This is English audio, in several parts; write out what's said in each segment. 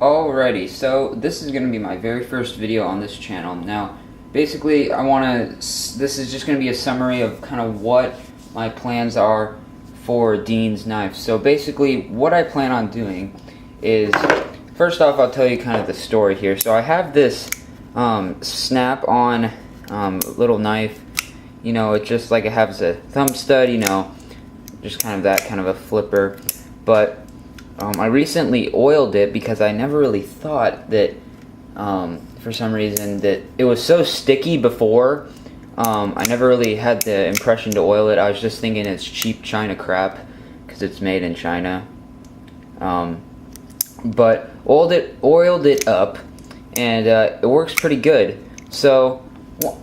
Alrighty, so this is going to be my very first video on this channel. Now, basically, this is just going to be a summary of kind of what my plans are for Dean's knife. So basically, what I plan on doing is, first off, I'll tell you kind of the story here. So I have this snap-on little knife. You know, it's just like it has a thumb stud, you know, just kind of that kind of a flipper. But I recently oiled it because I never really thought that, for some reason, that it was so sticky before. I never really had the impression to oil it. I was just thinking it's cheap China crap because it's made in China. But oiled it up, and it works pretty good. So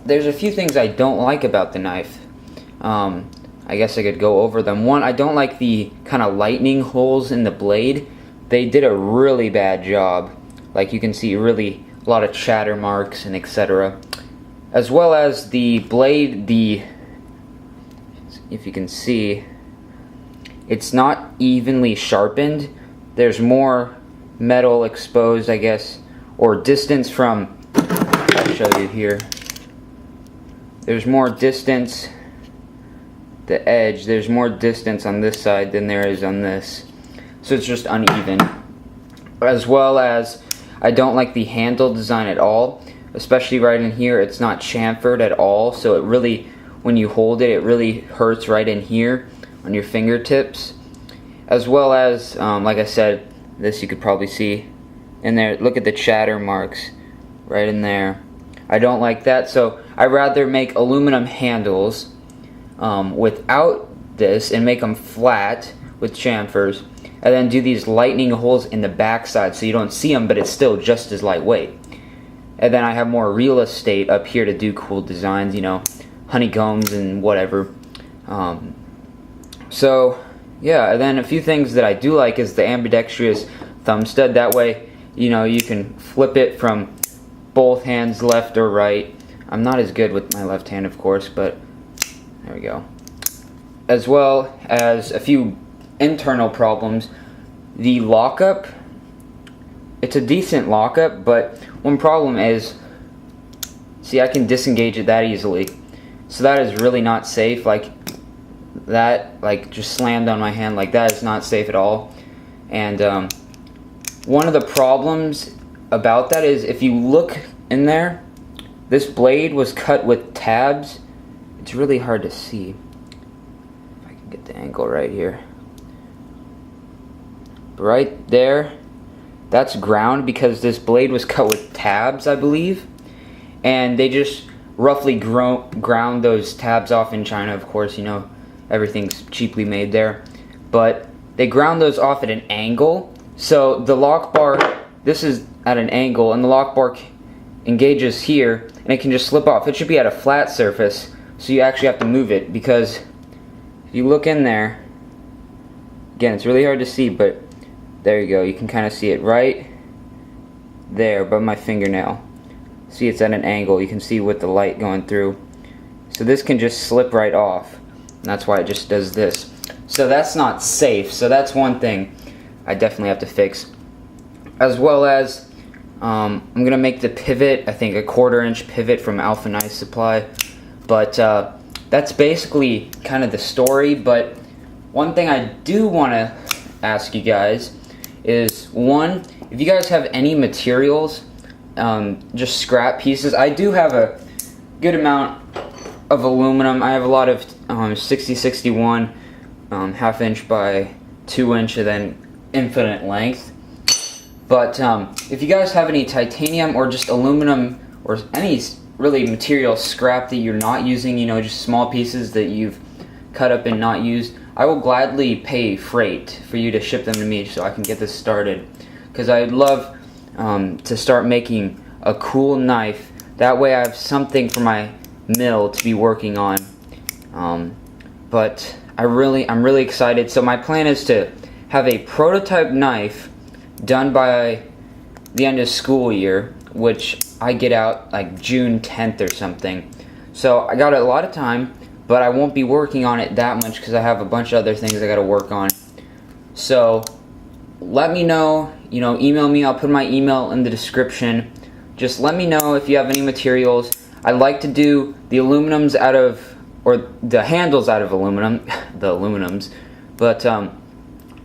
there's a few things I don't like about the knife. I guess I could go over them. One, I don't like the kind of lightning holes in the blade. They did a really bad job. Like you can see, really a lot of chatter marks and etc. As well as the blade, if you can see, it's not evenly sharpened. There's more metal exposed, I guess, or distance from, I'll show you here. There's more distance, the edge, there's more distance on this side than there is on this. So it's just uneven. As well as, I don't like the handle design at all. Especially right in here, it's not chamfered at all. So it really, when you hold it, it really hurts right in here on your fingertips. As well as, like I said, this you could probably see in there. Look at the chatter marks right in there. I don't like that, so I'd rather make aluminum handles without this and make them flat with chamfers, and then do these lightning holes in the backside so you don't see them, but it's still just as lightweight. And then I have more real estate up here to do cool designs, you know, honeycombs and whatever. So yeah, and then a few things that I do like is the ambidextrous thumb stud. That way, you know, you can flip it from both hands, left or right. I'm not as good with my left hand, of course, but there we go. As well as a few internal problems. The lockup, it's a decent lockup, but one problem is, see, I can disengage it that easily. So that is really not safe. Like that, like just slammed on my hand, like that is not safe at all. And one of the problems about that is, if you look in there, this blade was cut with tabs. It's really hard to see. If I can get the angle right here. Right there, that's ground because this blade was cut with tabs, I believe. And they just roughly ground those tabs off in China, of course, you know, everything's cheaply made there. But they ground those off at an angle. So the lock bar, this is at an angle, and the lock bar engages here, and it can just slip off. It should be at a flat surface, so you actually have to move it, because if you look in there, again, it's really hard to see, but there you go. You can kind of see it right there above my fingernail. See, it's at an angle. You can see with the light going through. So this can just slip right off. And that's why it just does this. So that's not safe. So that's one thing I definitely have to fix. As well as, I'm going to make the pivot, I think a 1/4 inch pivot from Alpha Knife Supply. But that's basically kind of the story. But one thing I do want to ask you guys is, one, if you guys have any materials, just scrap pieces. I do have a good amount of aluminum. I have a lot of 60-61 1/2 inch by 2 inch, and then infinite length. But if you guys have any titanium or just aluminum or any really material scrap that you're not using, you know, just small pieces that you've cut up and not used, I will gladly pay freight for you to ship them to me so I can get this started. Because I'd love to start making a cool knife. That way I have something for my mill to be working on. But I'm really excited. So my plan is to have a prototype knife done by the end of school year, which I get out like June 10th or something. So I got a lot of time, but I won't be working on it that much because I have a bunch of other things I got to work on. So let me know email me. I'll put my email in the description. Just let me know if you have any materials. I like to do the aluminums out of, or the handles out of aluminum, the aluminums, but I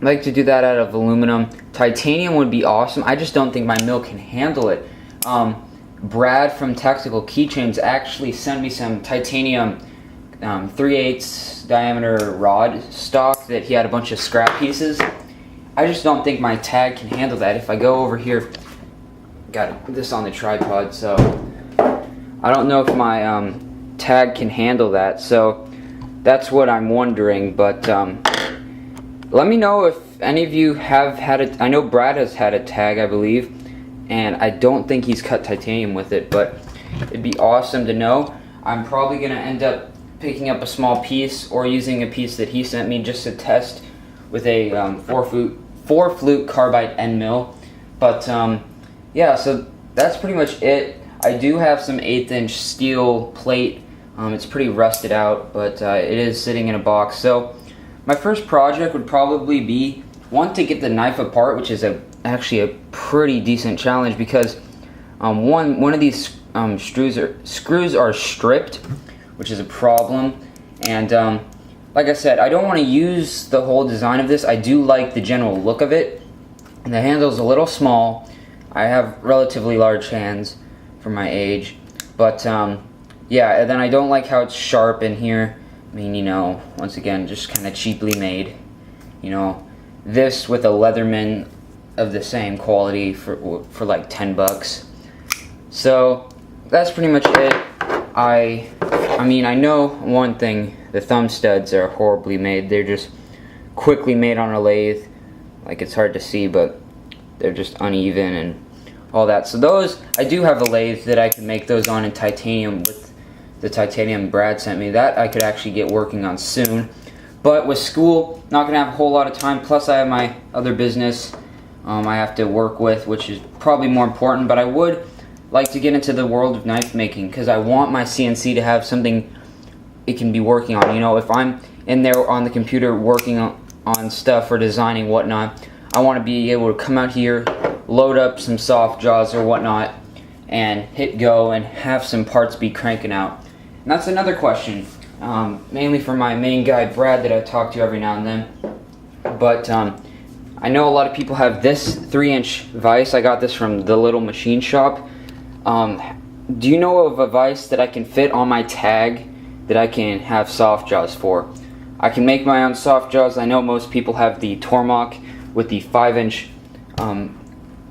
like to do that out of aluminum. Titanium would be awesome. I just don't think my mill can handle it. Brad from Tactical Keychains actually sent me some titanium 3/8 diameter rod stock that he had a bunch of scrap pieces. I just don't think my tag can handle that. If I go over here, got this on the tripod, so I don't know if my tag can handle that. So that's what I'm wondering. But let me know if any of you have had it. I know Brad has had a tag, I believe, and I don't think he's cut titanium with it, but it'd be awesome to know. I'm probably gonna end up picking up a small piece or using a piece that he sent me just to test with a 4-flute carbide end mill. But yeah, so that's pretty much it. I do have some 1/8 inch steel plate. It's pretty rusted out, but it is sitting in a box. So my first project would probably be one, to get the knife apart, which is actually a pretty decent challenge, because one of these screws are stripped, which is a problem. And like I said, I don't want to use the whole design of this. I do like the general look of it. And the handle's a little small. I have relatively large hands for my age, but yeah, and then I don't like how it's sharp in here. I mean, once again, just kind of cheaply made. This with a Leatherman of the same quality for like $10. So that's pretty much it. I mean, I know one thing: the thumb studs are horribly made. They're just quickly made on a lathe. Like, it's hard to see, but they're just uneven and all that. So those, I do have a lathe that I can make those on in titanium with the titanium Brad sent me. That I could actually get working on soon. But with school, not gonna have a whole lot of time. Plus I have my other business I have to work with, which is probably more important. But I would like to get into the world of knife making, because I want my CNC to have something it can be working on. If I'm in there on the computer working on stuff or designing whatnot, I want to be able to come out here, load up some soft jaws or whatnot, and hit go and have some parts be cranking out. And that's another question, mainly for my main guy Brad that I talk to every now and then. But I know a lot of people have this 3-inch vise. I got this from the little machine shop. Do you know of a vise that I can fit on my tag that I can have soft jaws for? I can make my own soft jaws. I know most people have the Tormach with the 5-inch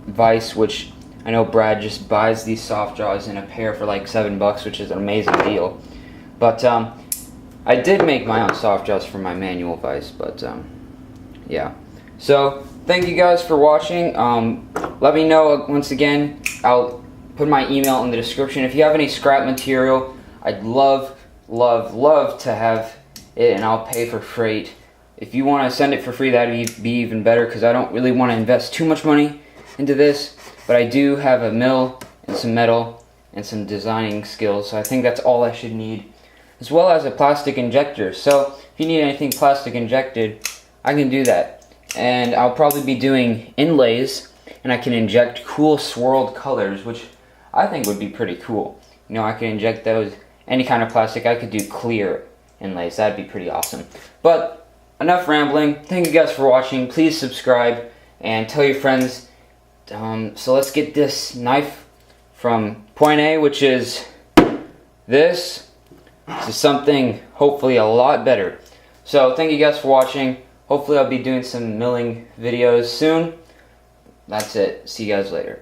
vise, which I know Brad just buys these soft jaws in a pair for like $7, which is an amazing deal. But I did make my own soft jaws for my manual vise, but yeah. So thank you guys for watching. Let me know once again. I'll put my email in the description. If you have any scrap material, I'd love to have it, and I'll pay for freight. If you want to send it for free, that'd be even better, because I don't really want to invest too much money into this. But I do have a mill and some metal and some designing skills, so I think that's all I should need, as well as a plastic injector. So if you need anything plastic injected, I can do that. And I'll probably be doing inlays, and I can inject cool swirled colors, which I think would be pretty cool. I can inject those, any kind of plastic. I could do clear inlays. That'd be pretty awesome. But enough rambling. Thank you guys for watching. Please subscribe and tell your friends. So let's get this knife from point A, which is this, to something hopefully a lot better. So thank you guys for watching. Hopefully I'll be doing some milling videos soon. That's it. See you guys later.